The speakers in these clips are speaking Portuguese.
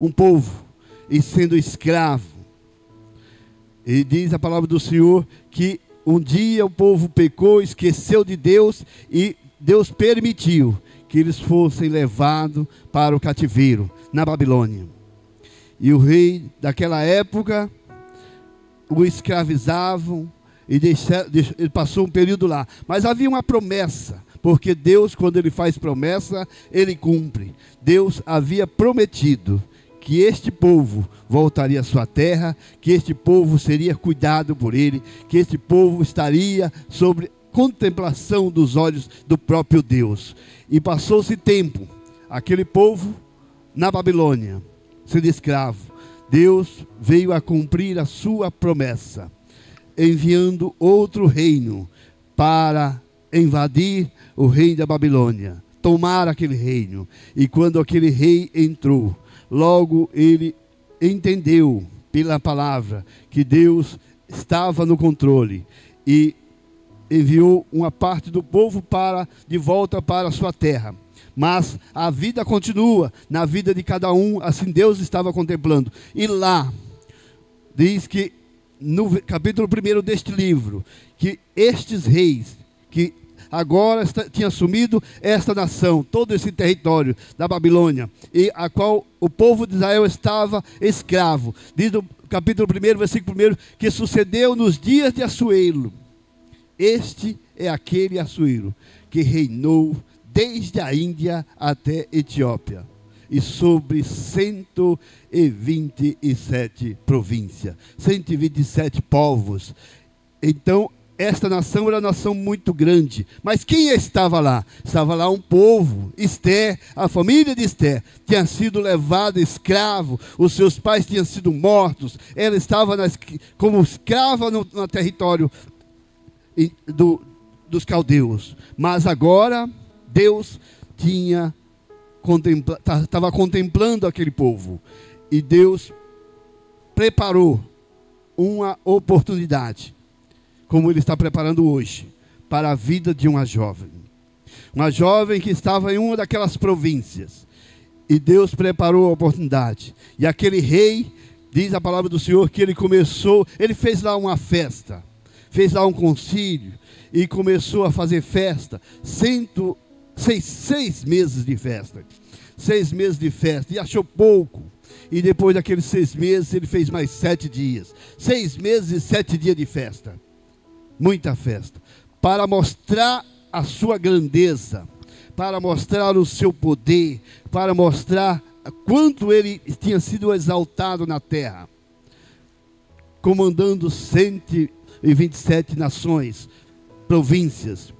um povo e sendo escravo. E diz a palavra do Senhor que um dia o povo pecou, esqueceu de Deus e Deus permitiu que eles fossem levados para o cativeiro na Babilônia. E o rei daquela época o escravizavam e ele passou um período lá. Mas havia uma promessa, porque Deus, quando Ele faz promessa, Ele cumpre. Deus havia prometido que este povo voltaria à sua terra, que este povo seria cuidado por Ele, que este povo estaria sobre contemplação dos olhos do próprio Deus. E passou-se tempo, aquele povo na Babilônia, sendo escravo. Deus veio a cumprir a sua promessa, enviando outro reino para invadir o reino da Babilônia, tomar aquele reino. E quando aquele rei entrou, logo ele entendeu pela palavra que Deus estava no controle e enviou uma parte do povo de volta para a sua terra. Mas a vida continua na vida de cada um, assim Deus estava contemplando. E lá, diz que no capítulo 1 deste livro, que estes reis, que agora tinham assumido esta nação, todo esse território da Babilônia, e a qual o povo de Israel estava escravo. Diz no capítulo 1, versículo 1, que sucedeu nos dias de Assuero. Este é aquele Assuero que reinou desde a Índia até Etiópia, e sobre 127 províncias, 127 povos. Então, esta nação era uma nação muito grande. Mas quem estava lá? Estava lá um povo, Ester, a família de Ester, tinha sido levada escravo, os seus pais tinham sido mortos, ela estava como escrava no território dos caldeus. Mas agora Deus estava contemplando aquele povo, e Deus preparou uma oportunidade, como Ele está preparando hoje, para a vida de uma jovem que estava em uma daquelas províncias, e Deus preparou a oportunidade. E aquele rei, diz a palavra do Senhor, que ele fez lá uma festa, fez lá um concílio, e começou a fazer festa, 6 meses de festa, 6 meses de festa, e achou pouco. E depois daqueles 6 meses, ele fez mais 7 dias, 6 meses e 7 dias de festa, muita festa, para mostrar a sua grandeza, para mostrar o seu poder, para mostrar quanto ele tinha sido exaltado na terra, comandando 127 nações, províncias.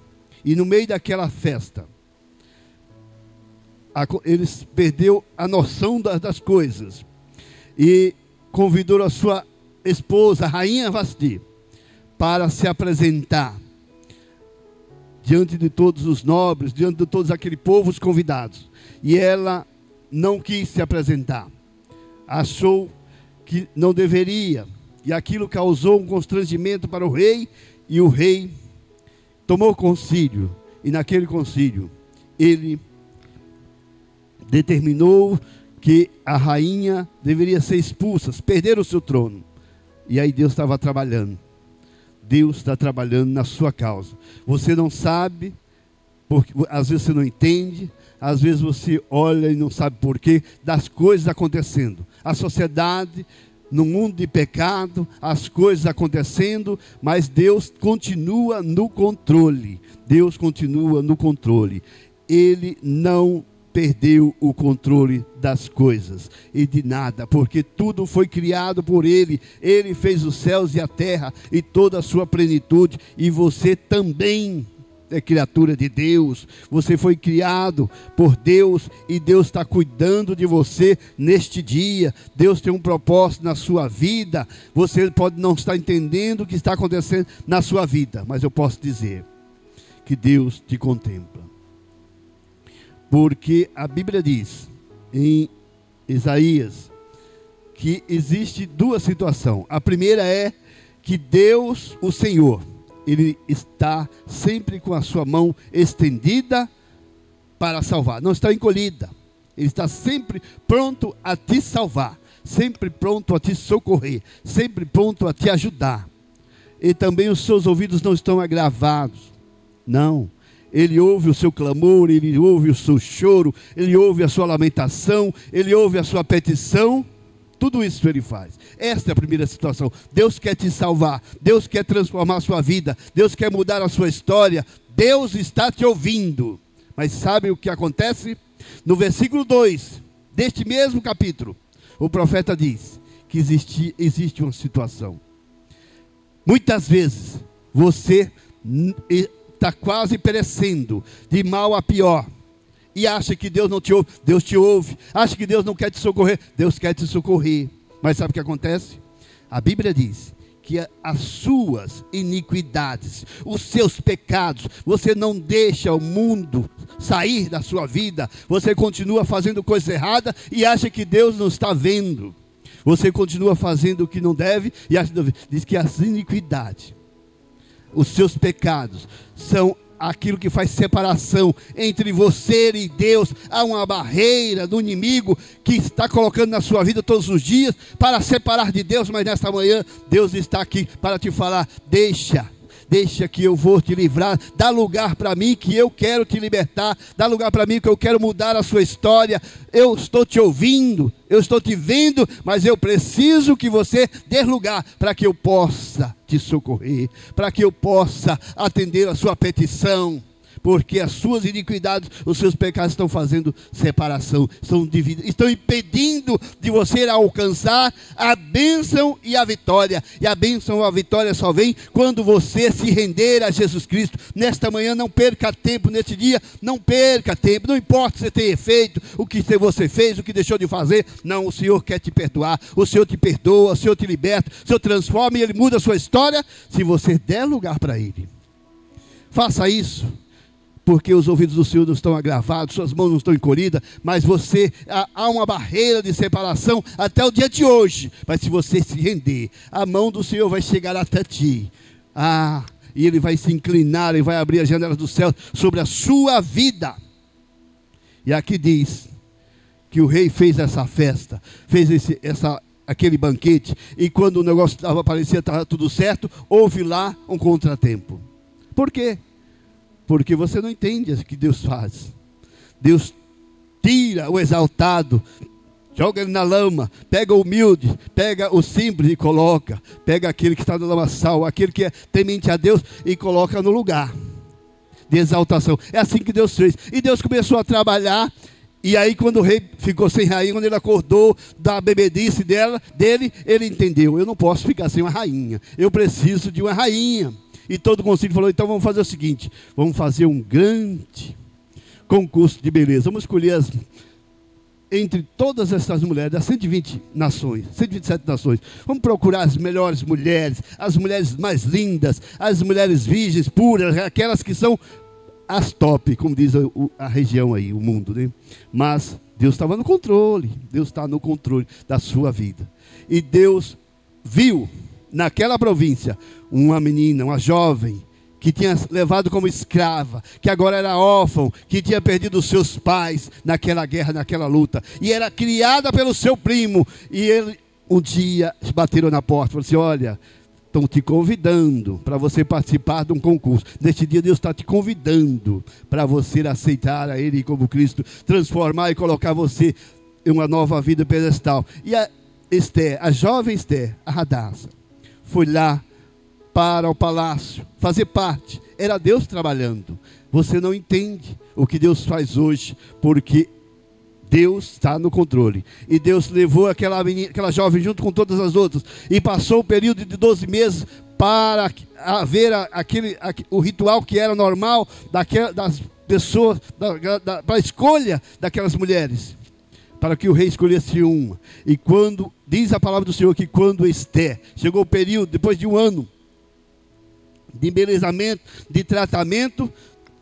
E no meio daquela festa, eles perdeu a noção das coisas, e convidou a sua esposa, a rainha Vasti, para se apresentar diante de todos os nobres, diante de todos aqueles povos convidados. E ela não quis se apresentar, achou que não deveria, e aquilo causou um constrangimento para o rei, e o rei tomou concílio, e naquele concílio ele determinou que a rainha deveria ser expulsa, perder o seu trono. E aí Deus estava trabalhando. Deus está trabalhando na sua causa. Você não sabe, porque às vezes você não entende, às vezes você olha e não sabe porquê das coisas acontecendo. A sociedade, no mundo de pecado, as coisas acontecendo, mas Deus continua no controle. Deus continua no controle. Ele não perdeu o controle das coisas e de nada, porque tudo foi criado por Ele. Ele fez os céus e a terra e toda a sua plenitude, e você também é criatura de Deus. Você foi criado por Deus, e Deus está cuidando de você neste dia. Deus tem um propósito na sua vida. Você pode não estar entendendo o que está acontecendo na sua vida, mas eu posso dizer que Deus te contempla. Porque a Bíblia diz em Isaías que existe 2 situações. A primeira é que Deus, o Senhor, Ele está sempre com a sua mão estendida para salvar. Não está encolhida, Ele está sempre pronto a te salvar, sempre pronto a te socorrer, sempre pronto a te ajudar. E também os seus ouvidos não estão agravados. Não. Ele ouve o seu clamor, Ele ouve o seu choro, Ele ouve a sua lamentação, Ele ouve a sua petição. Tudo isso Ele faz. Esta é a primeira situação. Deus quer te salvar, Deus quer transformar a sua vida, Deus quer mudar a sua história. Deus está te ouvindo. Mas sabe o que acontece? No versículo 2 deste mesmo capítulo, o profeta diz que existe uma situação. Muitas vezes você está quase perecendo, de mal a pior, e acha que Deus não te ouve. Deus te ouve. Acha que Deus não quer te socorrer. Deus quer te socorrer. Mas sabe o que acontece? A Bíblia diz que as suas iniquidades, os seus pecados, você não deixa o mundo sair da sua vida. Você continua fazendo coisa errada e acha que Deus não está vendo. Você continua fazendo o que não deve e acha que não deve. Diz que as iniquidades, os seus pecados, são aquilo que faz separação entre você e Deus. Há uma barreira do inimigo que está colocando na sua vida todos os dias para separar de Deus. Mas nesta manhã Deus está aqui para te falar: deixa que eu vou te livrar. Dá lugar para mim que eu quero te libertar. Dá lugar para mim que eu quero mudar a sua história. Eu estou te ouvindo, eu estou te vendo, mas eu preciso que você dê lugar para que eu possa te socorrer, para que eu possa atender a sua petição. Porque as suas iniquidades, os seus pecados estão fazendo separação, estão impedindo de você alcançar a bênção e a vitória. E a bênção ou a vitória só vem quando você se render a Jesus Cristo. Nesta manhã não perca tempo, neste dia não perca tempo. Não importa o que você tenha feito, o que você fez, o que deixou de fazer. Não, o Senhor quer te perdoar, o Senhor te perdoa, o Senhor te liberta, o Senhor transforma e Ele muda a sua história, se você der lugar para Ele. Faça isso. Porque os ouvidos do Senhor não estão agravados, suas mãos não estão encolhidas, mas há uma barreira de separação até o dia de hoje. Mas se você se render, a mão do Senhor vai chegar até ti. E Ele vai se inclinar e vai abrir as janelas do céu sobre a sua vida. E aqui diz que o rei fez essa festa, fez aquele banquete, e quando o negócio parecia estar tudo certo, houve lá um contratempo. Por quê? Porque você não entende o que Deus faz. Deus tira o exaltado, joga ele na lama, pega o humilde, pega o simples e coloca. Pega aquele que está no lamaçal, aquele que é temente a Deus e coloca no lugar de exaltação. É assim que Deus fez. E Deus começou a trabalhar. E aí quando o rei ficou sem rainha, quando ele acordou da bebedice dele, ele entendeu: eu não posso ficar sem uma rainha, eu preciso de uma rainha. E todo o conselho falou: então vamos fazer o seguinte, vamos fazer um grande concurso de beleza. Vamos escolher entre todas essas mulheres, das 120 nações, 127 nações, vamos procurar as melhores mulheres, as mulheres mais lindas, as mulheres virgens, puras, aquelas que são as top, como diz a região aí, o mundo, né? Mas Deus estava no controle, Deus está no controle da sua vida. E Deus viu naquela província uma menina, uma jovem, que tinha levado como escrava, que agora era órfã, que tinha perdido os seus pais naquela guerra, naquela luta, e era criada pelo seu primo. E ele, um dia, bateram na porta e falou assim: olha, estão te convidando para você participar de um concurso. Neste dia Deus está te convidando para você aceitar a Ele como Cristo, transformar e colocar você em uma nova vida pedestal. E a Esther, a jovem Esther, a Radassa, foi lá para o palácio, fazer parte. Era Deus trabalhando. Você não entende o que Deus faz hoje, porque Deus está no controle. E Deus levou aquela jovem junto com todas as outras, e passou o período de 12 meses para haver o ritual que era normal das pessoas, para a escolha daquelas mulheres, para que o rei escolhesse uma. E quando, diz a palavra do Senhor, que quando Esther, chegou o período, depois de um ano de embelezamento, de tratamento,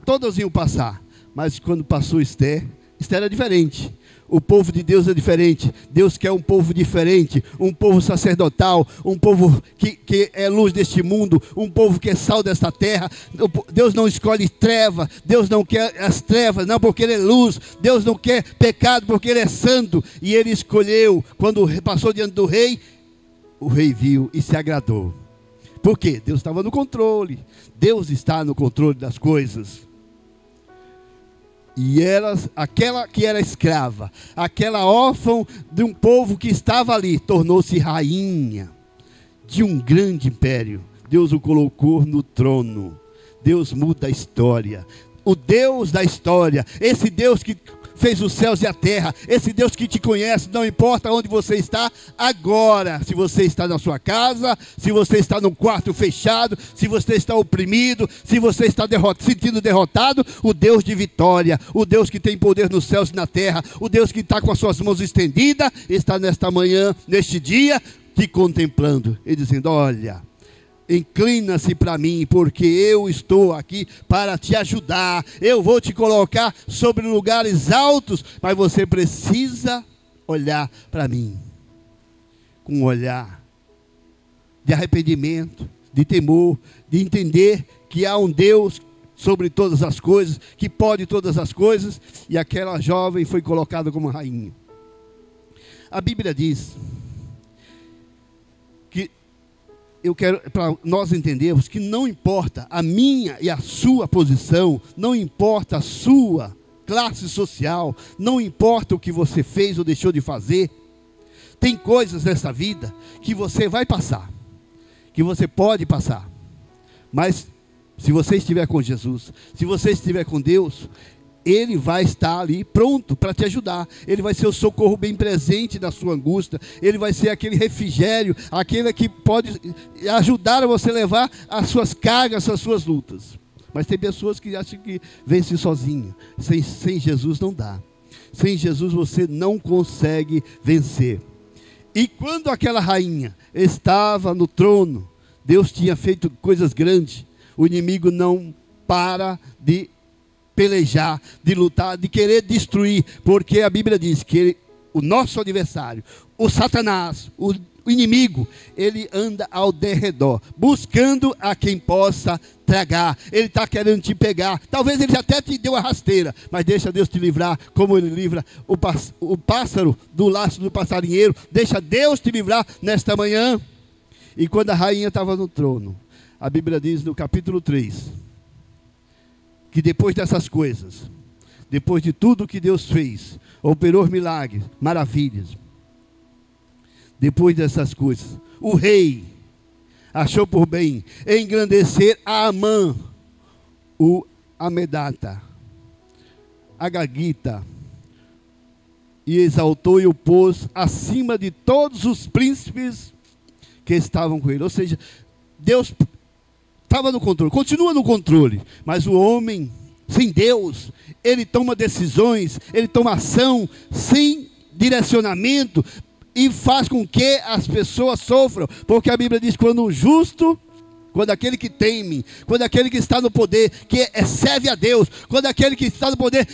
todas iam passar. Mas quando passou Esther era diferente. O povo de Deus é diferente. Deus quer um povo diferente, um povo sacerdotal, um povo que é luz deste mundo, um povo que é sal desta terra. Deus não escolhe treva, Deus não quer as trevas, não, porque Ele é luz. Deus não quer pecado, porque Ele é santo. E Ele escolheu, quando passou diante do rei, o rei viu e se agradou. Por quê? Deus estava no controle. Deus está no controle das coisas. E aquela que era escrava, aquela órfã de um povo que estava ali, tornou-se rainha de um grande império. Deus o colocou no trono. Deus muda a história. O Deus da história, esse Deus que fez os céus e a terra, esse Deus que te conhece, não importa onde você está agora, se você está na sua casa, se você está num quarto fechado, se você está oprimido, se você está sentindo derrotado, o Deus de vitória, o Deus que tem poder nos céus e na terra, o Deus que está com as suas mãos estendidas, está nesta manhã, neste dia, te contemplando e dizendo: olha, inclina-se para mim, porque eu estou aqui para te ajudar. Eu vou te colocar sobre lugares altos, mas você precisa olhar para mim com um olhar de arrependimento, de temor, de entender que há um Deus sobre todas as coisas, que pode todas as coisas. E aquela jovem foi colocada como rainha. A Bíblia diz que, eu quero, para nós entendermos que não importa a minha e a sua posição, não importa a sua classe social, não importa o que você fez ou deixou de fazer, tem coisas nessa vida que você vai passar, que você pode passar, mas se você estiver com Jesus, se você estiver com Deus, Ele vai estar ali pronto para te ajudar. Ele vai ser o socorro bem presente na sua angústia. Ele vai ser aquele refrigério, aquele que pode ajudar a você levar as suas cargas, as suas lutas. Mas tem pessoas que acham que vence sozinho. Sem Jesus não dá. Sem Jesus você não consegue vencer. E quando aquela rainha estava no trono, Deus tinha feito coisas grandes. O inimigo não para de pelejar, de lutar, de querer destruir, porque a Bíblia diz que o nosso adversário, o Satanás, o inimigo, ele anda ao derredor, buscando a quem possa tragar. Ele está querendo te pegar. Talvez ele até te deu a rasteira, mas deixa Deus te livrar, como Ele livra o pássaro do laço do passarinheiro. Deixa Deus te livrar nesta manhã. E quando a rainha estava no trono, a Bíblia diz no capítulo 3, que depois dessas coisas, depois de tudo que Deus fez, operou milagres, maravilhas, depois dessas coisas, o rei achou por bem engrandecer a Amã, o Amedata, a Gagita, e exaltou e o pôs acima de todos os príncipes que estavam com ele. Ou seja, Deus estava no controle, continua no controle, mas o homem, sem Deus, ele toma decisões, ele toma ação sem direcionamento e faz com que as pessoas sofram, porque a Bíblia diz: quando o justo, quando aquele que teme, quando aquele que está no poder, que serve a Deus, quando aquele que está no poder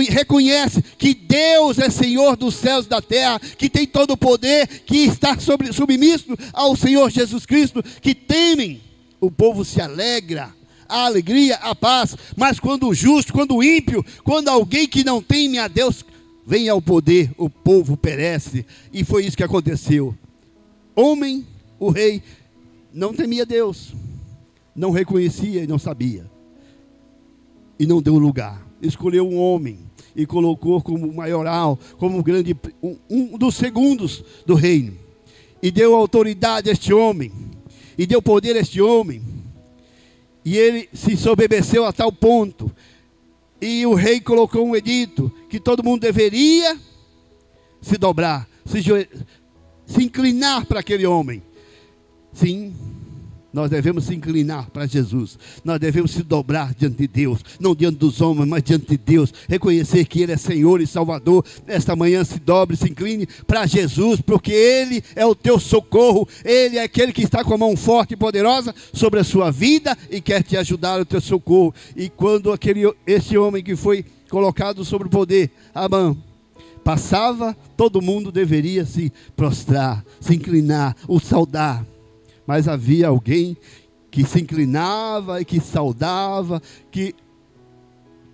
reconhece que Deus é Senhor dos céus e da terra, que tem todo o poder, que está submisso ao Senhor Jesus Cristo, que temem, o povo se alegra, a alegria, a paz. Mas quando o justo, quando o ímpio, quando alguém que não teme a Deus vem ao poder, o povo perece. E foi isso que aconteceu. Homem, o rei, não temia Deus, não reconhecia e não sabia, e não deu lugar. Escolheu um homem e colocou como maioral, como um dos segundos do reino, e deu autoridade a este homem, e deu poder a este homem, e ele se soberbeceu a tal ponto, e o rei colocou um edito, que todo mundo deveria se dobrar, se inclinar para aquele homem. Sim, nós devemos se inclinar para Jesus, nós devemos se dobrar diante de Deus, não diante dos homens, mas diante de Deus, reconhecer que Ele é Senhor e Salvador. Esta manhã se dobre, se incline para Jesus, porque Ele é o teu socorro, Ele é aquele que está com a mão forte e poderosa sobre a sua vida e quer te ajudar o teu socorro. E quando esse homem que foi colocado sobre o poder, Amã, passava, todo mundo deveria se prostrar, se inclinar, o saudar. Mas havia alguém que se inclinava e que saudava, que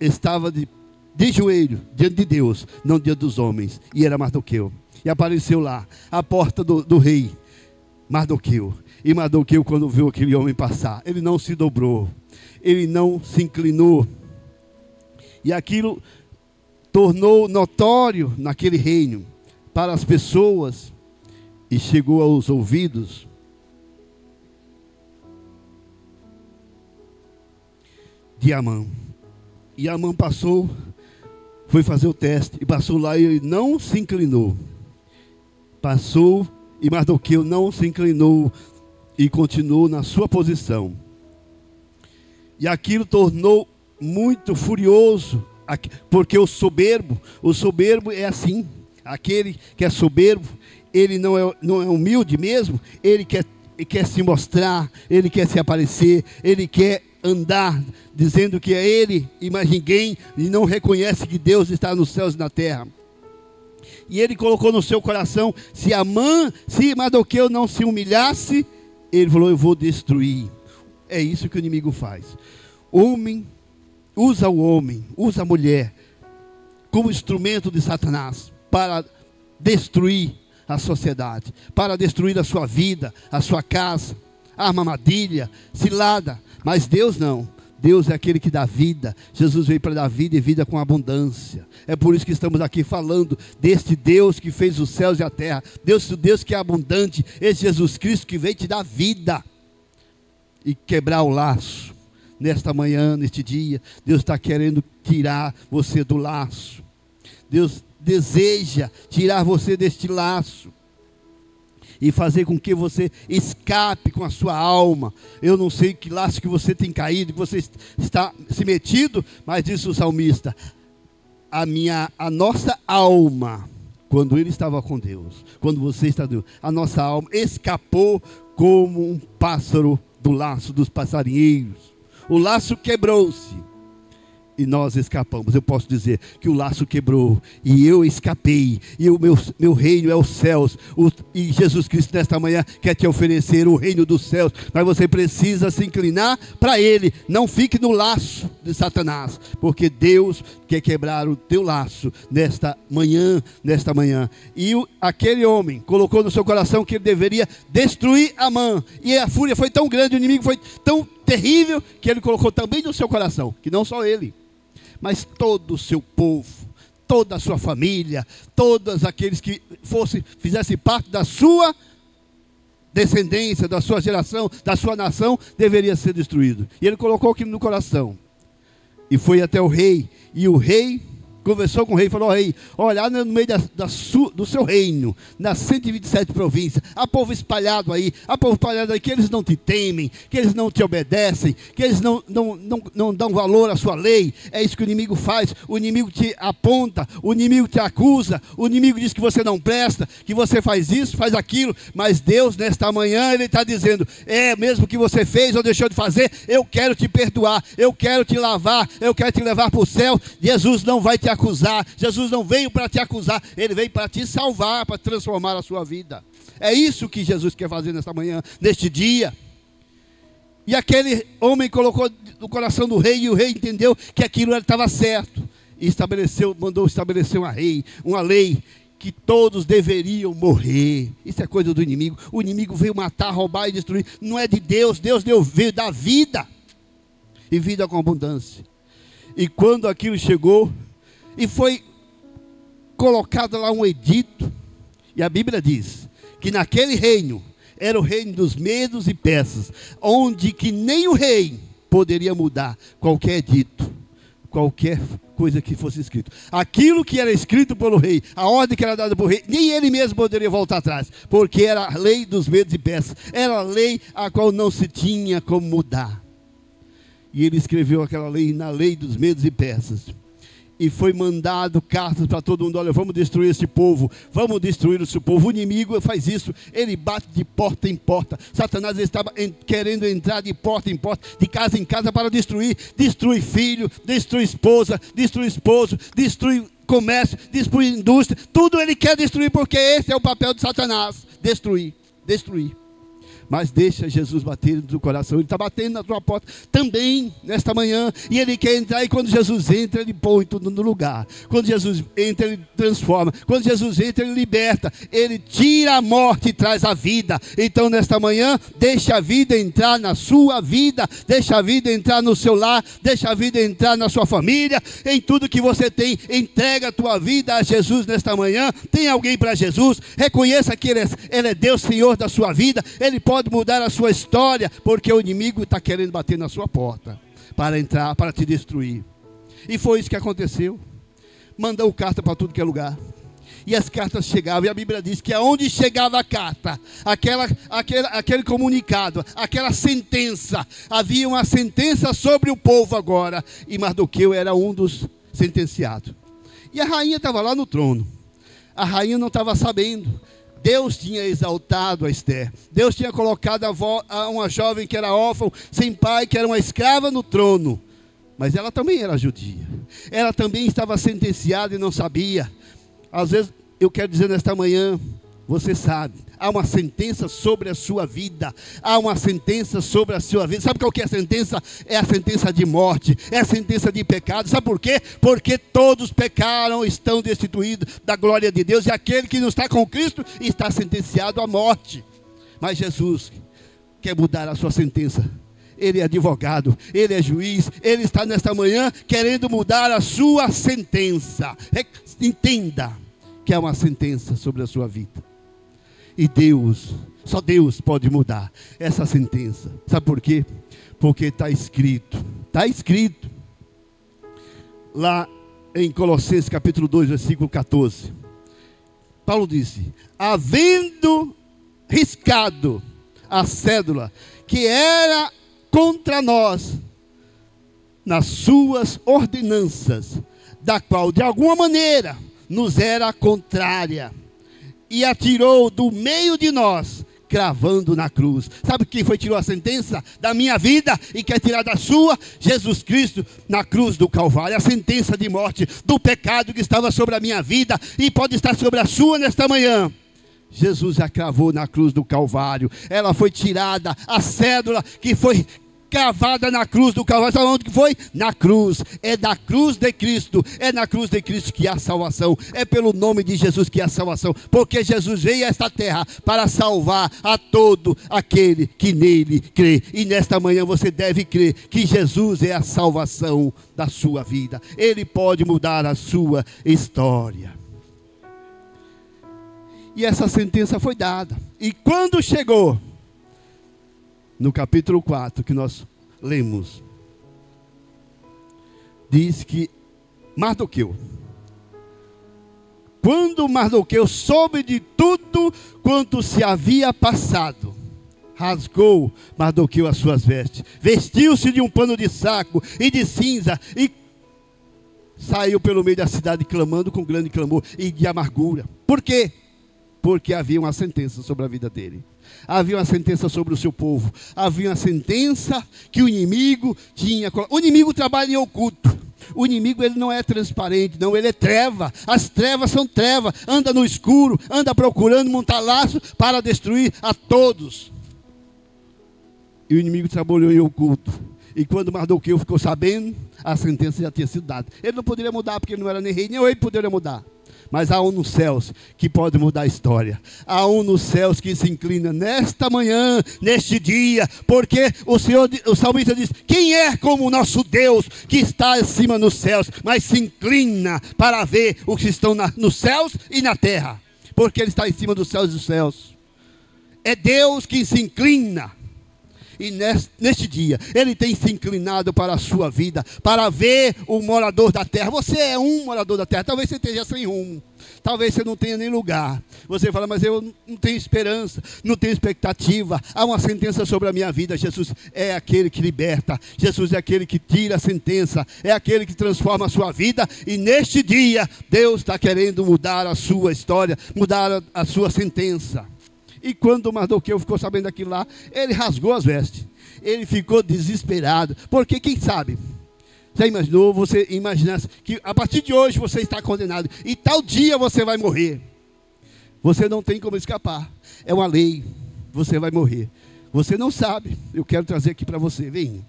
estava de joelho diante de Deus, não diante dos homens. E era Mardoqueu. E apareceu lá, à porta do rei, Mardoqueu. E Mardoqueu, quando viu aquele homem passar, ele não se dobrou, ele não se inclinou. E aquilo tornou notório naquele reino para as pessoas e chegou aos ouvidos de Amã. E Amã passou, foi fazer o teste e passou lá e ele não se inclinou. Passou e Mardoqueu não se inclinou e continuou na sua posição. E aquilo tornou muito furioso, porque o soberbo é assim, aquele que é soberbo, ele não é humilde mesmo, ele quer se mostrar, ele quer se aparecer, ele quer andar dizendo que é ele e mais ninguém, e não reconhece que Deus está nos céus e na terra. E ele colocou no seu coração, se Mardoqueu não se humilhasse, ele falou, eu vou destruir. É isso que o inimigo faz. Usa a mulher como instrumento de Satanás para destruir a sociedade, para destruir a sua vida, a sua casa, armadilha, cilada. Mas Deus não. Deus é aquele que dá vida. Jesus veio para dar vida e vida com abundância. É por isso que estamos aqui falando deste Deus que fez os céus e a terra. Deus que é abundante. Esse Jesus Cristo que veio te dar vida e quebrar o laço. Nesta manhã, neste dia, Deus está querendo tirar você do laço. Deus deseja tirar você deste laço e fazer com que você escape com a sua alma. Eu não sei que laço que você tem caído, que você está se metido, mas disse o salmista, a nossa alma, quando ele estava com Deus, quando você está com Deus, a nossa alma escapou como um pássaro do laço dos passarinheiros. O laço quebrou-se e nós escapamos. Eu posso dizer que o laço quebrou e eu escapei. E o meu reino é os céus. E Jesus Cristo nesta manhã quer te oferecer o reino dos céus. Mas você precisa se inclinar para Ele. Não fique no laço de Satanás. Porque Deus quer quebrar o teu laço nesta manhã. E aquele homem colocou no seu coração que ele deveria destruir Amã. E a fúria foi tão grande, o inimigo foi tão terrível, que ele colocou também no seu coração, que não só ele, mas todo o seu povo, toda a sua família, todos aqueles que fizessem parte da sua descendência, da sua geração, da sua nação, deveria ser destruído. E ele colocou aquilo no coração, e foi até o rei, e o rei conversou com o rei e falou, rei, olha, no meio do seu reino, nas 127 províncias, há povo espalhado aí, que eles não te temem, que eles não te obedecem, que eles não dão valor à sua lei. É isso que o inimigo faz. O inimigo te aponta, o inimigo te acusa, o inimigo diz que você não presta, que você faz isso, faz aquilo, mas Deus nesta manhã, Ele está dizendo, mesmo que você fez ou deixou de fazer, eu quero te perdoar, eu quero te lavar, eu quero te levar para o céu. Jesus não vai te acusar, Jesus não veio para te acusar, Ele veio para te salvar, para transformar a sua vida. É isso que Jesus quer fazer nesta manhã, neste dia. E aquele homem colocou no coração do rei, e o rei entendeu que aquilo estava certo, e mandou estabelecer uma lei, que todos deveriam morrer. Isso é coisa do inimigo. O inimigo veio matar, roubar e destruir. Não é de Deus. Deus veio dar vida, e vida com abundância. E quando aquilo chegou, e foi colocado lá um edito, e a Bíblia diz que naquele reino, era o reino dos medos e persas, onde que nem o rei poderia mudar qualquer edito, qualquer coisa que fosse escrito. Aquilo que era escrito pelo rei, a ordem que era dada pelo rei, nem ele mesmo poderia voltar atrás, porque era a lei dos medos e persas, era a lei a qual não se tinha como mudar. E ele escreveu aquela lei na lei dos medos e persas. E foi mandado cartas para todo mundo, olha, vamos destruir esse povo, vamos destruir esse povo. O inimigo faz isso, ele bate de porta em porta. Satanás estava querendo entrar de porta em porta, de casa em casa para destruir. Destrui filho, destrui esposa, destrui esposo, destrui comércio, destruir indústria, tudo ele quer destruir, porque esse é o papel de Satanás, destruir. Mas deixa Jesus bater no teu coração. Ele está batendo na tua porta também nesta manhã. E Ele quer entrar. E quando Jesus entra, Ele põe tudo no lugar. Quando Jesus entra, Ele transforma. Quando Jesus entra, Ele liberta. Ele tira a morte e traz a vida. Então nesta manhã, deixa a vida entrar na sua vida. Deixa a vida entrar no seu lar. Deixa a vida entrar na sua família. Em tudo que você tem, entrega a tua vida a Jesus nesta manhã. Tem alguém para Jesus. Reconheça que Ele é Deus, Senhor da sua vida. Ele pode mudar a sua história, porque o inimigo está querendo bater na sua porta para entrar, para te destruir. E foi isso que aconteceu. Mandou carta para tudo que é lugar. E as cartas chegavam, e a Bíblia diz que aonde chegava a carta, aquele comunicado, aquela sentença, havia uma sentença sobre o povo agora, e Mardoqueu era um dos sentenciados. E a rainha estava lá no trono. A rainha não estava sabendo. Deus tinha exaltado a Esther. Deus tinha colocado uma jovem que era órfã, sem pai, que era uma escrava no trono. Mas ela também era judia. Ela também estava sentenciada e não sabia. Às vezes, eu quero dizer nesta manhã, você sabe, há uma sentença sobre a sua vida. Há uma sentença sobre a sua vida. Sabe qual que é a sentença? É a sentença de morte. É a sentença de pecado. Sabe por quê? Porque todos pecaram, estão destituídos da glória de Deus. E aquele que não está com Cristo está sentenciado à morte. Mas Jesus quer mudar a sua sentença. Ele é advogado, Ele é juiz. Ele está nesta manhã querendo mudar a sua sentença. Entenda que há uma sentença sobre a sua vida. E Deus, só Deus pode mudar essa sentença. Sabe por quê? Porque está escrito lá em Colossenses capítulo 2, versículo 14. Paulo disse: havendo riscado a cédula que era contra nós, nas suas ordenanças, da qual de alguma maneira nos era contrária, e atirou do meio de nós, cravando na cruz. Sabe quem foi que tirou a sentença da minha vida e quer tirar da sua? Jesus Cristo na cruz do Calvário. A sentença de morte do pecado que estava sobre a minha vida e pode estar sobre a sua nesta manhã. Jesus a cravou na cruz do Calvário. Ela foi tirada, a cédula que foi cravada na cruz do Calvário. Sabe onde que foi? Na cruz. É da cruz de Cristo. É na cruz de Cristo que há salvação. É pelo nome de Jesus que há salvação. Porque Jesus veio a esta terra para salvar a todo aquele que nele crê. E nesta manhã você deve crer que Jesus é a salvação da sua vida. Ele pode mudar a sua história. E essa sentença foi dada. E quando chegou no capítulo 4 que nós lemos, diz que Mardoqueu, quando Mardoqueu soube de tudo quanto se havia passado, rasgou Mardoqueu as suas vestes, vestiu-se de um pano de saco e de cinza e saiu pelo meio da cidade clamando com grande clamor e de amargura. Por quê? Porque havia uma sentença sobre a vida dele. Havia uma sentença sobre o seu povo. Havia uma sentença que o inimigo tinha. O inimigo trabalha em oculto. O inimigo, ele não é transparente, não, ele é treva. As trevas são trevas. Anda no escuro, anda procurando montar laço para destruir a todos. E o inimigo trabalhou em oculto. E quando Mardoqueu ficou sabendo, a sentença já tinha sido dada. Ele não poderia mudar, porque ele não era nem rei, nem ele poderia mudar. Mas há um nos céus que pode mudar a história. Há um nos céus que se inclina nesta manhã, neste dia. Porque o salmista diz: quem é como o nosso Deus que está acima nos céus, mas se inclina para ver os que estão nos céus e na terra. Porque Ele está em cima dos céus e dos céus. É Deus que se inclina. E neste dia, Ele tem se inclinado para a sua vida, para ver o morador da terra. Você é um morador da terra. Talvez você esteja sem rumo. Talvez você não tenha nem lugar. Você fala: mas eu não tenho esperança, não tenho expectativa. Há uma sentença sobre a minha vida. Jesus é aquele que liberta. Jesus é aquele que tira a sentença. É aquele que transforma a sua vida. E neste dia, Deus está querendo mudar a sua história, mudar a sua sentença. E quando Mardoqueu ficou sabendo daquilo lá, ele rasgou as vestes. Ele ficou desesperado. Porque quem sabe, Já imaginou você imaginasse que a partir de hoje você está condenado e tal dia você vai morrer? Você não tem como escapar. É uma lei. Você vai morrer. Você não sabe. Eu quero trazer aqui para você. Venha.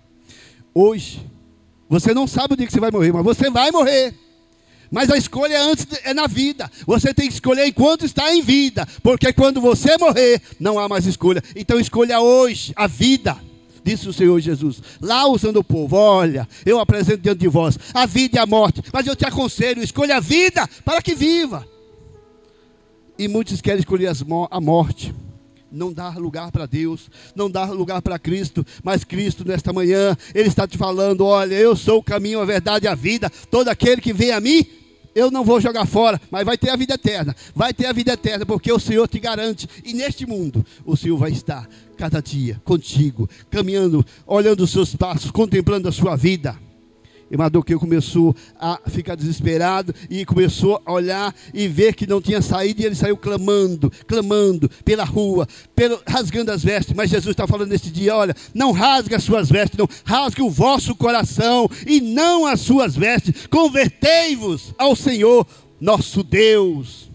Hoje, você não sabe o dia que você vai morrer, mas você vai morrer. Mas a escolha é na vida. Você tem que escolher enquanto está em vida. Porque quando você morrer, não há mais escolha. Então escolha hoje a vida. Disse o Senhor Jesus. Lá usando o povo. Olha, eu apresento diante de vós a vida e a morte. Mas eu te aconselho, escolha a vida para que viva. E muitos querem escolher a morte. Não dá lugar para Deus, não dá lugar para Cristo, mas Cristo nesta manhã, Ele está te falando, olha, eu sou o caminho, a verdade e a vida, todo aquele que vem a mim, eu não vou jogar fora, mas vai ter a vida eterna, porque o Senhor te garante, e neste mundo, o Senhor vai estar cada dia contigo, caminhando, olhando os seus passos, contemplando a sua vida. E Mardoqueu começou a ficar desesperado e começou a olhar e ver que não tinha saído. E ele saiu clamando pela rua, rasgando as vestes. Mas Jesus está falando nesse dia, olha, não rasgue as suas vestes, não, rasgue o vosso coração e não as suas vestes. Convertei-vos ao Senhor nosso Deus,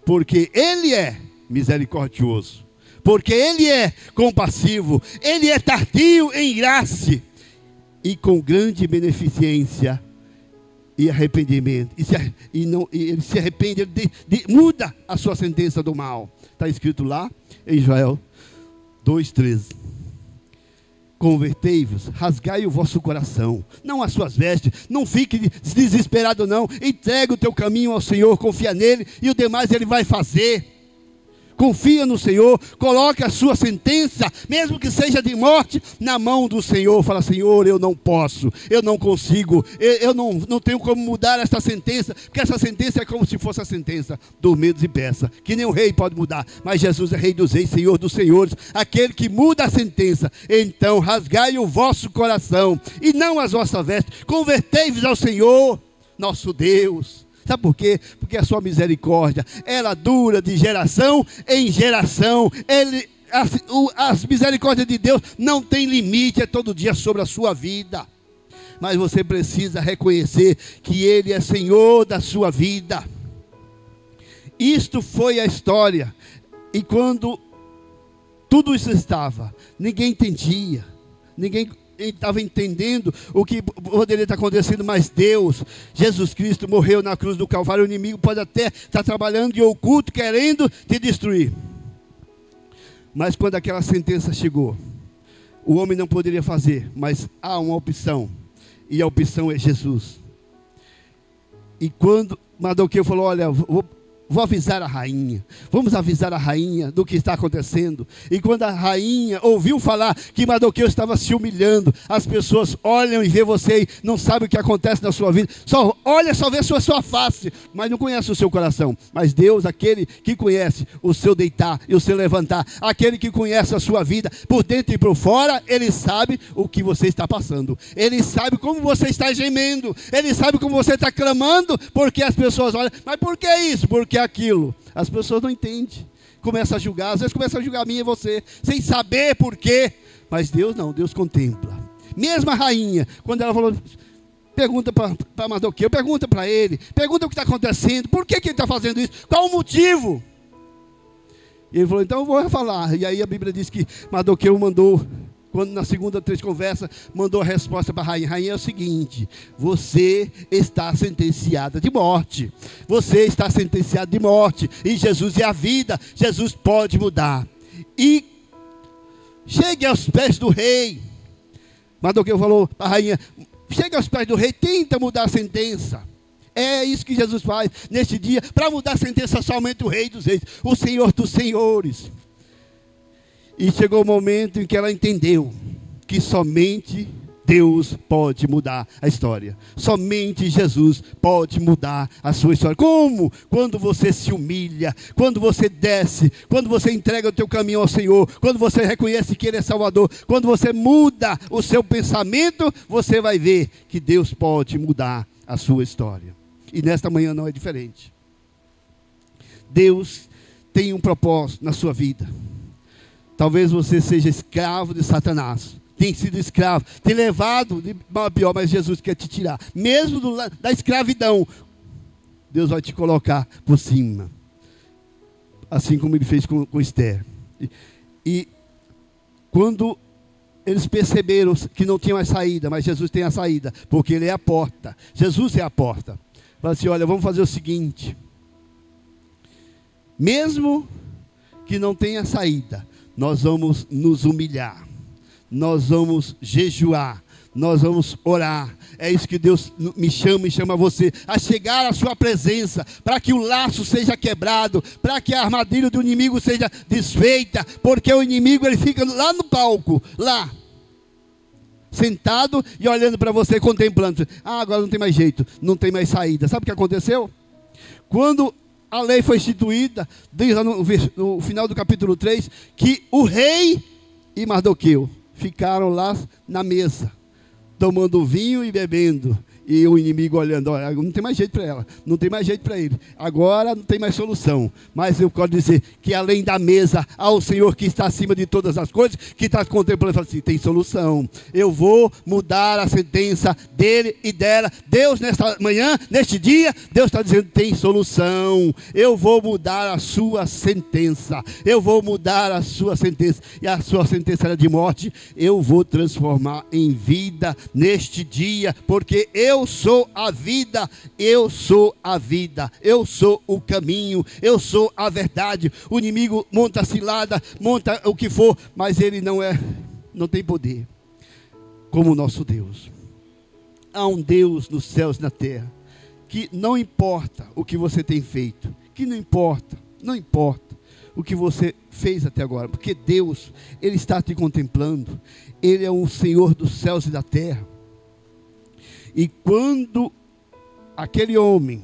porque Ele é misericordioso, porque Ele é compassivo, Ele é tardio em graça, e com grande beneficência e arrependimento. Ele se arrepende, ele muda a sua sentença do mal. Está escrito lá em Joel 2,13. Convertei-vos, rasgai o vosso coração, não as suas vestes, não fique desesperado não. Entrega o teu caminho ao Senhor, confia nele e o demais ele vai fazer. Confia no Senhor, coloque a sua sentença, mesmo que seja de morte, na mão do Senhor. Fala, Senhor, eu não posso, eu não consigo, eu não tenho como mudar esta sentença, porque essa sentença é como se fosse a sentença dos medos e peça, que nem o rei pode mudar, mas Jesus é rei dos reis, Senhor dos senhores, aquele que muda a sentença. Então rasgai o vosso coração, e não as vossas vestes, convertei-vos ao Senhor, nosso Deus. Sabe por quê? Porque a sua misericórdia, ela dura de geração em geração. As misericórdias de Deus não tem limite, é todo dia sobre a sua vida. Mas você precisa reconhecer que Ele é Senhor da sua vida. Isto foi a história. E quando tudo isso estava, ninguém entendia, ninguém estava entendendo o que poderia estar acontecendo, mas Deus, Jesus Cristo morreu na cruz do Calvário. O inimigo pode até estar trabalhando de oculto, querendo te destruir, mas quando aquela sentença chegou, o homem não poderia fazer, mas há uma opção, e a opção é Jesus. E quando Mardoqueu falou, olha, vou avisar a rainha, vamos avisar a rainha do que está acontecendo. E quando a rainha ouviu falar que Mardoqueu estava se humilhando, as pessoas olham e vê você e não sabem o que acontece na sua vida, só vê a sua face, mas não conhece o seu coração. Mas Deus, aquele que conhece o seu deitar e o seu levantar, aquele que conhece a sua vida por dentro e por fora, Ele sabe o que você está passando, Ele sabe como você está gemendo, Ele sabe como você está clamando, porque as pessoas olham, mas por que isso? Porque aquilo, as pessoas não entendem, começa a julgar, às vezes começa a julgar a mim e você, sem saber por quê, mas Deus não, Deus contempla. Mesmo a rainha, quando ela falou, pergunta para Mardoqueu, pergunta para ele, pergunta o que está acontecendo, por que ele está fazendo isso, qual o motivo? E ele falou, então eu vou falar. E aí a Bíblia diz que Mardoqueu mandou, quando na segunda, três conversas, mandou a resposta para a rainha. Rainha, é o seguinte, você está sentenciada de morte. Você está sentenciada de morte. E Jesus é a vida. Jesus pode mudar. E chegue aos pés do rei. Mardoqueu falou para a rainha, chegue aos pés do rei, tenta mudar a sentença. É isso que Jesus faz neste dia. Para mudar a sentença, somente o rei dos reis, o Senhor dos senhores. E chegou o momento em que ela entendeu que somente Deus pode mudar a história. Somente Jesus pode mudar a sua história. Como? Quando você se humilha, quando você desce, quando você entrega o teu caminho ao Senhor, quando você reconhece que Ele é Salvador, quando você muda o seu pensamento, você vai ver que Deus pode mudar a sua história. E nesta manhã não é diferente. Deus tem um propósito na sua vida. Talvez você seja escravo de Satanás. tem sido escravo, tem levado de mal a pior, mas Jesus quer te tirar. Mesmo da escravidão, Deus vai te colocar por cima. Assim como Ele fez com Esther. E quando eles perceberam que não tinha mais saída, mas Jesus tem a saída, porque Ele é a porta. Jesus é a porta. Fala assim, olha, vamos fazer o seguinte. Mesmo que não tenha saída, nós vamos nos humilhar. Nós vamos jejuar. Nós vamos orar. É isso que Deus me chama e chama você, a chegar à sua presença, para que o laço seja quebrado, para que a armadilha do inimigo seja desfeita, porque o inimigo ele fica lá no palco, lá, sentado e olhando para você, contemplando. Agora não tem mais jeito, não tem mais saída. Sabe o que aconteceu? Quando a lei foi instituída, diz no final do capítulo 3, que o rei e Mardoqueu ficaram lá na mesa, tomando vinho e bebendo, e o inimigo olhando, olha, não tem mais jeito para ela, não tem mais jeito para ele, agora não tem mais solução. Mas eu quero dizer que além da mesa, há o Senhor que está acima de todas as coisas, que está contemplando e fala assim, tem solução, eu vou mudar a sentença dele e dela. Deus nesta manhã, neste dia, Deus está dizendo, tem solução, eu vou mudar a sua sentença, eu vou mudar a sua sentença, e a sua sentença era de morte, eu vou transformar em vida neste dia, porque eu sou a vida, eu sou a vida, eu sou o caminho, eu sou a verdade. O inimigo monta cilada, monta o que for, mas ele não tem poder como o nosso Deus. Há um Deus nos céus e na terra, que não importa o que você tem feito, que não importa o que você fez até agora, porque Deus, Ele está te contemplando, Ele é o Senhor dos céus e da terra. E quando aquele homem,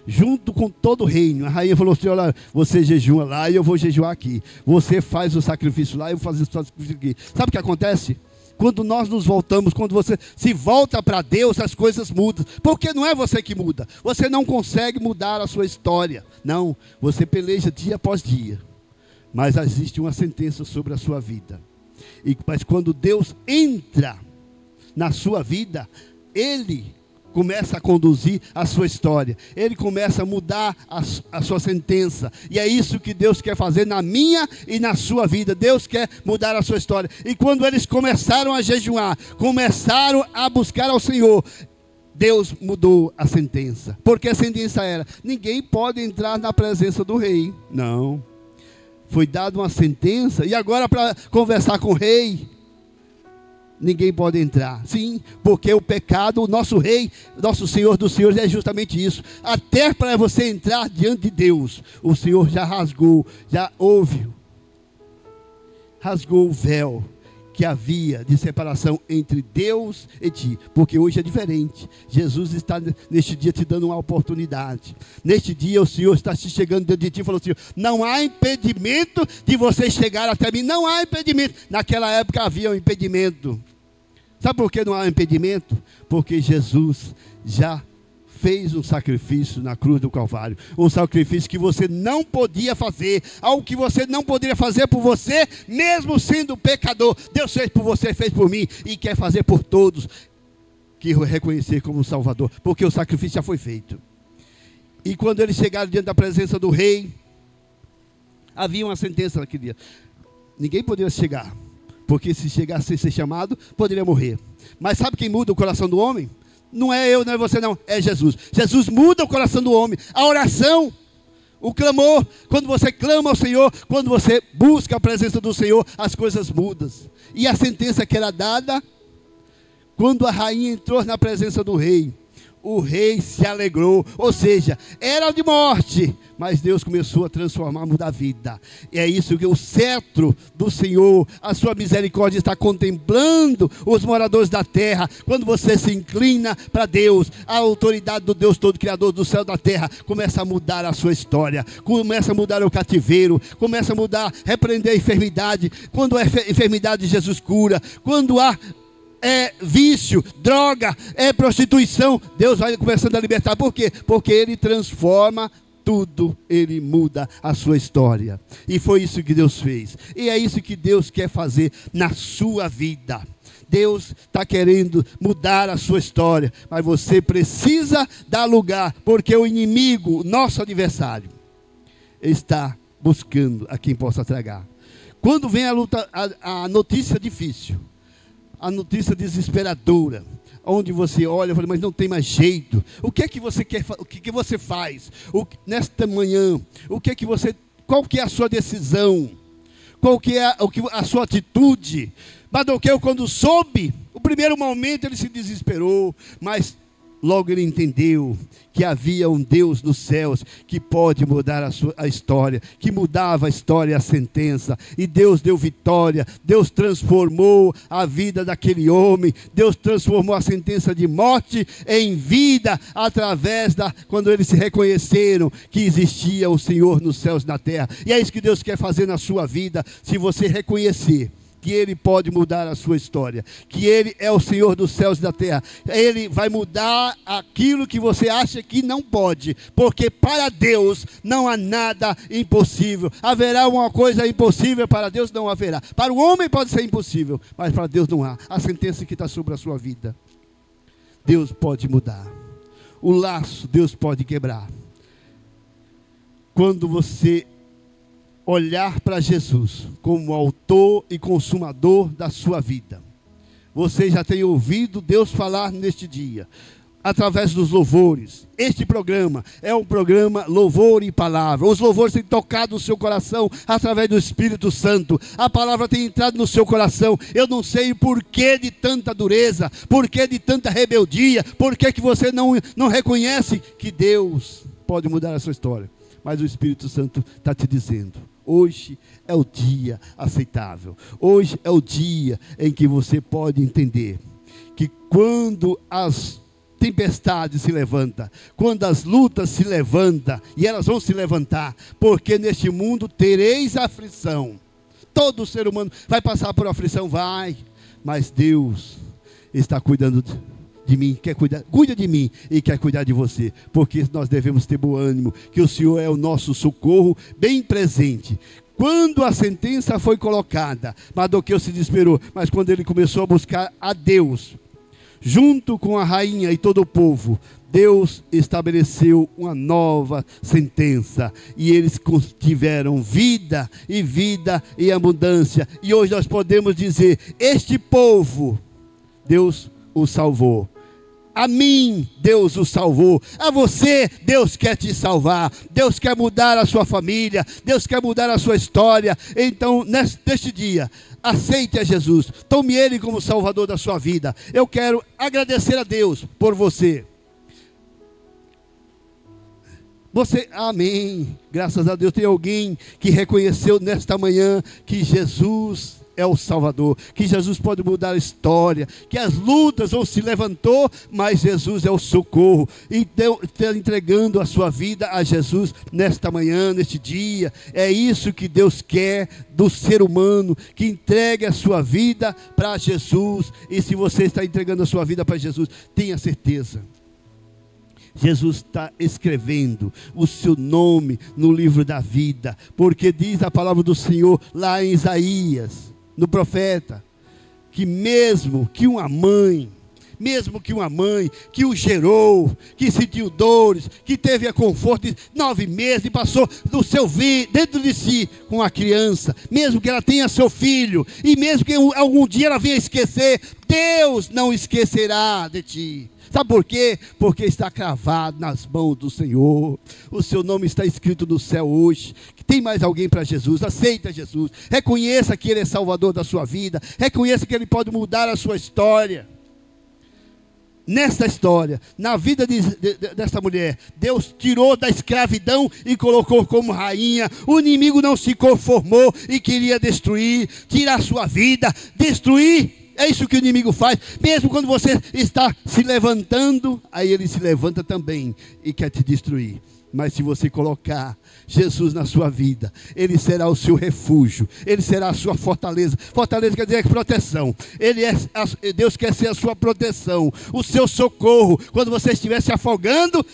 junto com todo o reino, a rainha falou assim, olha, você jejua lá e eu vou jejuar aqui. Você faz o sacrifício lá e eu vou fazer o sacrifício aqui. Sabe o que acontece? Quando nós nos voltamos, quando você se volta para Deus, as coisas mudam. Porque não é você que muda. Você não consegue mudar a sua história. Não, você peleja dia após dia. Mas existe uma sentença sobre a sua vida. Mas quando Deus entra na sua vida, Ele começa a conduzir a sua história. Ele começa a mudar a sua sentença. E é isso que Deus quer fazer na minha e na sua vida. Deus quer mudar a sua história. E quando eles começaram a jejuar, começaram a buscar ao Senhor, Deus mudou a sentença. Porque a sentença era, ninguém pode entrar na presença do rei. Não. Foi dada uma sentença. E agora para conversar com o rei, ninguém pode entrar. Sim, porque o pecado, o nosso rei, nosso Senhor dos senhores é justamente isso. Até para você entrar diante de Deus, o Senhor já rasgou, rasgou o véu que havia de separação entre Deus e ti, porque hoje é diferente. Jesus está neste dia te dando uma oportunidade. Neste dia o Senhor está te chegando dentro de ti e falou assim, não há impedimento de você chegar até mim, não há impedimento. Naquela época havia um impedimento. Sabe por que não há impedimento? Porque Jesus já fez um sacrifício na cruz do Calvário. Um sacrifício que você não podia fazer. Algo que você não poderia fazer por você, mesmo sendo pecador. Deus fez por você, fez por mim. E quer fazer por todos que o reconhecer como Salvador. Porque o sacrifício já foi feito. E quando eles chegaram diante da presença do rei, havia uma sentença naquele dia. Ninguém poderia chegar. Porque se chegasse a ser chamado, poderia morrer. Mas sabe quem muda o coração do homem? Não é eu, não é você não, é Jesus. Jesus muda o coração do homem. A oração, o clamor, quando você clama ao Senhor, quando você busca a presença do Senhor, as coisas mudam. E a sentença que era dada, quando a rainha entrou na presença do rei, o rei se alegrou, ou seja, era de morte, mas Deus começou a transformar, mudar a vida. E é isso que o cetro do Senhor, a sua misericórdia está contemplando os moradores da terra. Quando você se inclina para Deus, a autoridade do Deus todo, Criador do céu e da terra, começa a mudar a sua história, começa a mudar o cativeiro, começa a mudar, repreender a enfermidade. Quando a enfermidade, Jesus cura. Quando há vício, droga, prostituição, Deus vai começando a libertar. Por quê? Porque Ele transforma tudo, Ele muda a sua história. E foi isso que Deus fez. E é isso que Deus quer fazer na sua vida. Deus está querendo mudar a sua história, mas você precisa dar lugar, porque o inimigo, o nosso adversário, está buscando a quem possa tragar. Quando vem a luta, a notícia difícil, a notícia desesperadora, onde você olha e fala, mas não tem mais jeito. O que é que você quer? O que que você faz? Nesta manhã, qual que é a sua decisão? Qual que é a sua atitude? Mardoqueu, quando soube, o primeiro momento ele se desesperou, mas logo ele entendeu que havia um Deus nos céus que pode mudar a história, que mudava a história e a sentença. E Deus deu vitória, Deus transformou a vida daquele homem, Deus transformou a sentença de morte em vida, através quando eles se reconheceram que existia o Senhor nos céus e na terra. E é isso que Deus quer fazer na sua vida, se você reconhecer que Ele pode mudar a sua história, que Ele é o Senhor dos céus e da terra. Ele vai mudar aquilo que você acha que não pode, porque para Deus não há nada impossível. Haverá uma coisa impossível, para Deus não haverá. Para o homem pode ser impossível, mas para Deus não há. A sentença que está sobre a sua vida, Deus pode mudar. O laço, Deus pode quebrar. Quando você olhar para Jesus como autor e consumador da sua vida. Você já tem ouvido Deus falar neste dia, através dos louvores. Este programa é um programa louvor e palavra. Os louvores têm tocado o seu coração através do Espírito Santo. A palavra tem entrado no seu coração. Eu não sei por que de tanta dureza, por que de tanta rebeldia, por que você não reconhece que Deus pode mudar a sua história. Mas o Espírito Santo está te dizendo, hoje é o dia aceitável. Hoje é o dia em que você pode entender que quando as tempestades se levantam, quando as lutas se levantam, e elas vão se levantar, porque neste mundo tereis aflição. Todo ser humano vai passar por aflição, vai, mas Deus está cuidando de mim, cuida de mim e quer cuidar de você, porque nós devemos ter bom ânimo, que o Senhor é o nosso socorro bem presente. Quando a sentença foi colocada, Mardoqueu se desesperou, mas quando ele começou a buscar a Deus, junto com a rainha e todo o povo, Deus estabeleceu uma nova sentença, e eles tiveram vida e abundância, e hoje nós podemos dizer, este povo, Deus o salvou. A mim, Deus o salvou. A você, Deus quer te salvar. Deus quer mudar a sua família. Deus quer mudar a sua história. Então, neste dia, aceite a Jesus. Tome Ele como Salvador da sua vida. Eu quero agradecer a Deus por você. Amém. Graças a Deus tem alguém que reconheceu nesta manhã que Jesus é o Salvador, que Jesus pode mudar a história, que as lutas vão se levantou, mas Jesus é o socorro. Então, está entregando a sua vida a Jesus nesta manhã, neste dia. É isso que Deus quer do ser humano, que entregue a sua vida para Jesus. E se você está entregando a sua vida para Jesus, tenha certeza, Jesus está escrevendo o seu nome no livro da vida, porque diz a palavra do Senhor lá em Isaías, no profeta, que mesmo que uma mãe que o gerou, que sentiu dores, que teve a conforto de 9 meses, e passou no seu dentro de si com a criança, mesmo que ela tenha seu filho, e mesmo que algum dia ela venha esquecer, Deus não esquecerá de ti. Sabe por quê? Porque está cravado nas mãos do Senhor. O seu nome está escrito no céu hoje. Tem mais alguém para Jesus? Aceita Jesus. Reconheça que Ele é Salvador da sua vida. Reconheça que Ele pode mudar a sua história. Nesta história, na vida desta mulher, Deus tirou da escravidão e colocou como rainha. O inimigo não se conformou e queria destruir, tirar a sua vida, destruir. É isso que o inimigo faz. Mesmo quando você está se levantando, aí ele se levanta também e quer te destruir. Mas se você colocar Jesus na sua vida, Ele será o seu refúgio, Ele será a sua fortaleza. Fortaleza quer dizer proteção. Deus quer ser a sua proteção, o seu socorro. Quando você estiver se afogando,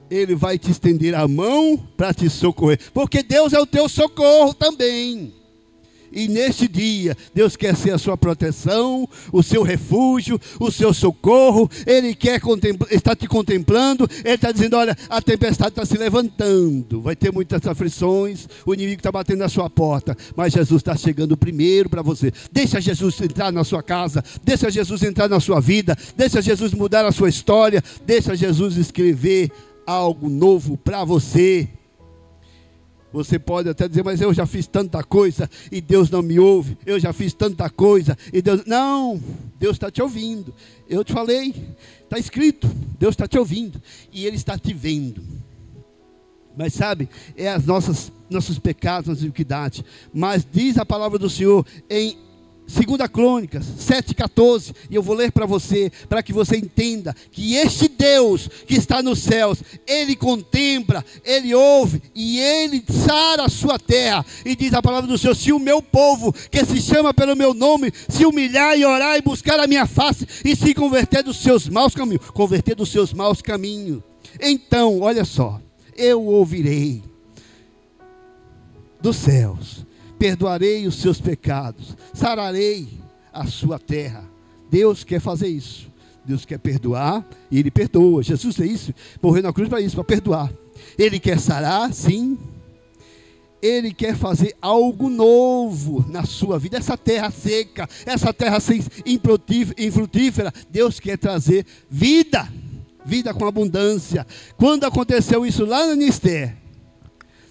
Ele vai te estender a mão para te socorrer, porque Deus é o teu socorro também. E neste dia, Deus quer ser a sua proteção, o seu refúgio, o seu socorro. Ele quer está te contemplando. Ele está dizendo, olha, a tempestade está se levantando. Vai ter muitas aflições, o inimigo está batendo na sua porta. Mas Jesus está chegando primeiro para você. Deixa Jesus entrar na sua casa. Deixa Jesus entrar na sua vida. Deixa Jesus mudar a sua história. Deixa Jesus escrever algo novo para você. Você pode até dizer, mas eu já fiz tanta coisa e Deus não me ouve. Eu já fiz tanta coisa e Deus... Não, Deus está te ouvindo. Eu te falei, está escrito, Deus está te ouvindo e Ele está te vendo. Mas sabe, é as nossos pecados, nossa iniquidade. Mas diz a palavra do Senhor em 2 Crônicas 7,14, e eu vou ler para você, para que você entenda que este Deus que está nos céus, Ele contempla, Ele ouve e Ele sara a sua terra. E diz a palavra do Senhor, se o meu povo, que se chama pelo meu nome, se humilhar e orar e buscar a minha face e se converter dos seus maus caminhos, então, olha só, eu ouvirei dos céus, perdoarei os seus pecados, sararei a sua terra. Deus quer fazer isso. Deus quer perdoar e Ele perdoa. Jesus fez isso, morreu na cruz para isso, para perdoar. Ele quer sarar, sim. Ele quer fazer algo novo na sua vida. Essa terra seca, essa terra infrutífera, Deus quer trazer vida, vida com abundância. Quando aconteceu isso lá na Anister,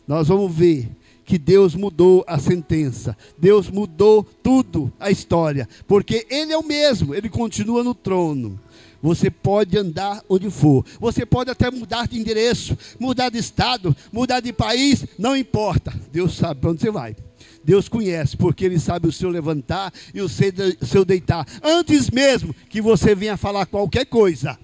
nós vamos ver que Deus mudou a sentença, Deus mudou tudo, a história, porque Ele é o mesmo, Ele continua no trono. Você pode andar onde for, você pode até mudar de endereço, mudar de estado, mudar de país, não importa, Deus sabe para onde você vai. Deus conhece, porque Ele sabe o seu levantar e o seu deitar, antes mesmo que você venha falar qualquer coisa.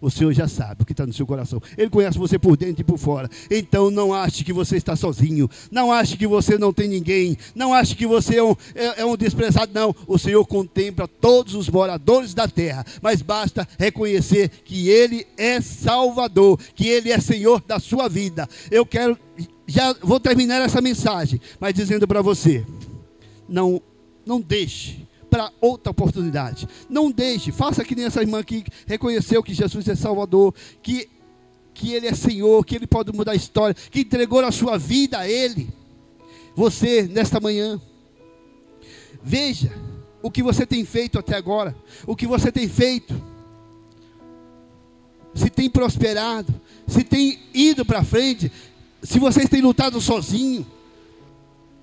O Senhor já sabe o que está no seu coração. Ele conhece você por dentro e por fora. Então não ache que você está sozinho. Não ache que você não tem ninguém. Não ache que você é um desprezado. Não, o Senhor contempla todos os moradores da terra. Mas basta reconhecer que Ele é Salvador, que Ele é Senhor da sua vida. Eu quero, já vou terminar essa mensagem, mas dizendo para você, não deixe para outra oportunidade. Não deixe, faça que nem essa irmã que reconheceu que Jesus é Salvador, que Ele é Senhor, que Ele pode mudar a história, que entregou a sua vida a Ele. Você, nesta manhã, veja o que você tem feito até agora, o que você tem feito, se tem prosperado, se tem ido para frente, se vocês têm lutado sozinho.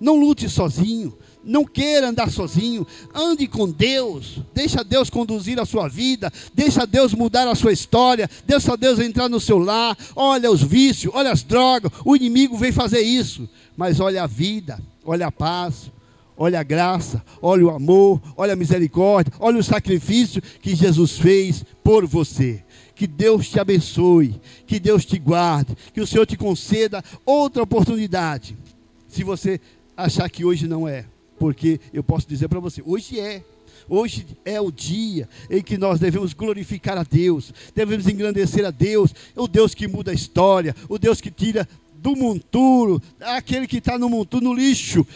Não lute sozinho. Não queira andar sozinho, ande com Deus, deixa Deus conduzir a sua vida, deixa Deus mudar a sua história, deixa Deus entrar no seu lar. Olha os vícios, olha as drogas, o inimigo vem fazer isso, mas olha a vida, olha a paz, olha a graça, olha o amor, olha a misericórdia, olha o sacrifício que Jesus fez por você. Que Deus te abençoe, que Deus te guarde, que o Senhor te conceda outra oportunidade, se você achar que hoje não é. Porque eu posso dizer para você, hoje é o dia em que nós devemos glorificar a Deus, devemos engrandecer a Deus, o Deus que muda a história, o Deus que tira do monturo, aquele que está no monturo, no lixo,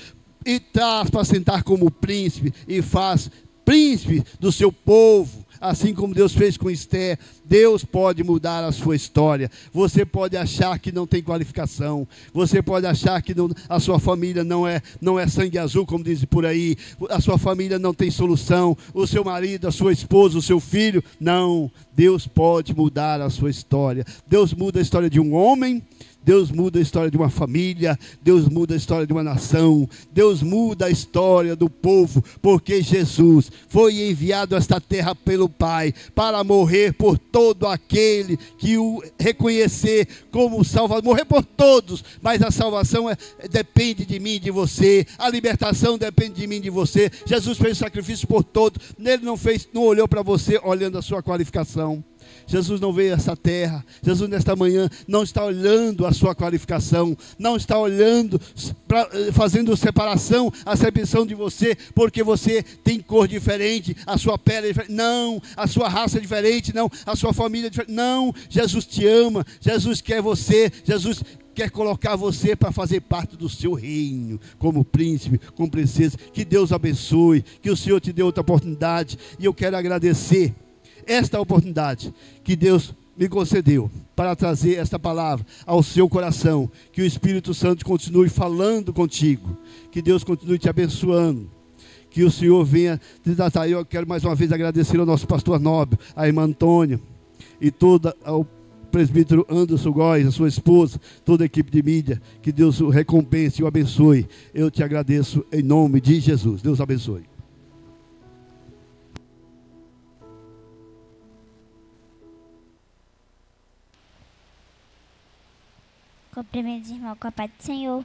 e traz para sentar como príncipe, e faz príncipe do seu povo. Assim como Deus fez com Esther, Deus pode mudar a sua história. Você pode achar que não tem qualificação, você pode achar que a sua família não é sangue azul, como dizem por aí, a sua família não tem solução, o seu marido, a sua esposa, o seu filho. Não, Deus pode mudar a sua história. Deus muda a história de um homem, Deus muda a história de uma família, Deus muda a história de uma nação, Deus muda a história do povo, porque Jesus foi enviado a esta terra pelo Pai, para morrer por todo aquele que o reconhecer como Salvador, morrer por todos, mas a salvação depende de mim e de você, a libertação depende de mim e de você. Jesus fez sacrifício por todos, Ele não olhou para você olhando a sua qualificação. Jesus não veio a essa terra, Jesus nesta manhã não está olhando a sua qualificação, não está olhando, fazendo separação, acepção de você, porque você tem cor diferente, a sua pele é diferente, não, a sua raça é diferente, não, a sua família é diferente, não, Jesus te ama, Jesus quer você, Jesus quer colocar você para fazer parte do seu reino, como príncipe, como princesa. Que Deus abençoe, que o Senhor te dê outra oportunidade. E eu quero agradecer esta oportunidade que Deus me concedeu para trazer esta palavra ao seu coração. Que o Espírito Santo continue falando contigo. Que Deus continue te abençoando. Que o Senhor venha te tratar. Eu quero mais uma vez agradecer ao nosso pastor Nóbio, a irmã Antônia e toda ao presbítero Anderson Góes, a sua esposa, toda a equipe de mídia. Que Deus o recompense e o abençoe. Eu te agradeço em nome de Jesus. Deus abençoe. Cumprimento os irmãos com a paz do Senhor.